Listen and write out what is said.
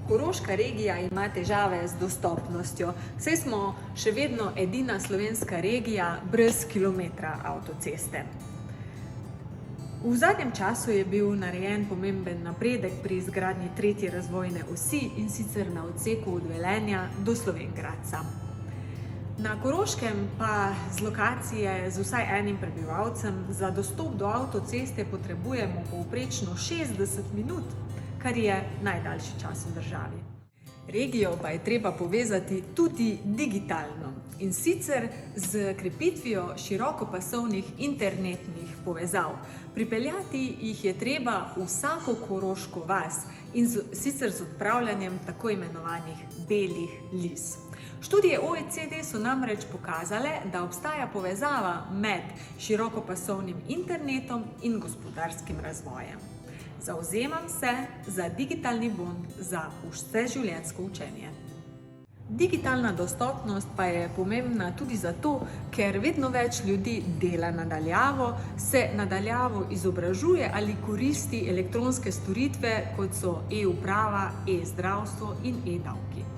Koroška regija ima težave z dostopnostjo, saj smo še vedno edina slovenska regija brez kilometra avtoceste. V zadnjem času je bil narejen pomemben napredek pri izgradnji tretje razvojne osi, in sicer na odseku od Velenja do Slovenj Gradca. Na Koroškem pa z lokacije z vsaj enim prebivalcem za dostop do avtoceste potrebujemo povprečno 60 minut, kar je najdaljši čas v državi. Regijo pa je treba povezati tudi digitalno, in sicer z krepitvijo širokopasovnih internetnih povezav. Pripeljati jih je treba v vsako koroško vas, in sicer z odpravljanjem tako imenovanih belih lis. Študije OECD so namreč pokazale, da obstaja povezava med širokopasovnim internetom in gospodarskim razvojem. Zavzemam se za digitalni bon za vseživljenjsko učenje. Digitalna dostopnost pa je pomembna tudi zato, ker vedno več ljudi dela na daljavo, se na daljavo izobražuje ali koristi elektronske storitve, kot so e-uprava, e-zdravstvo in e-davki.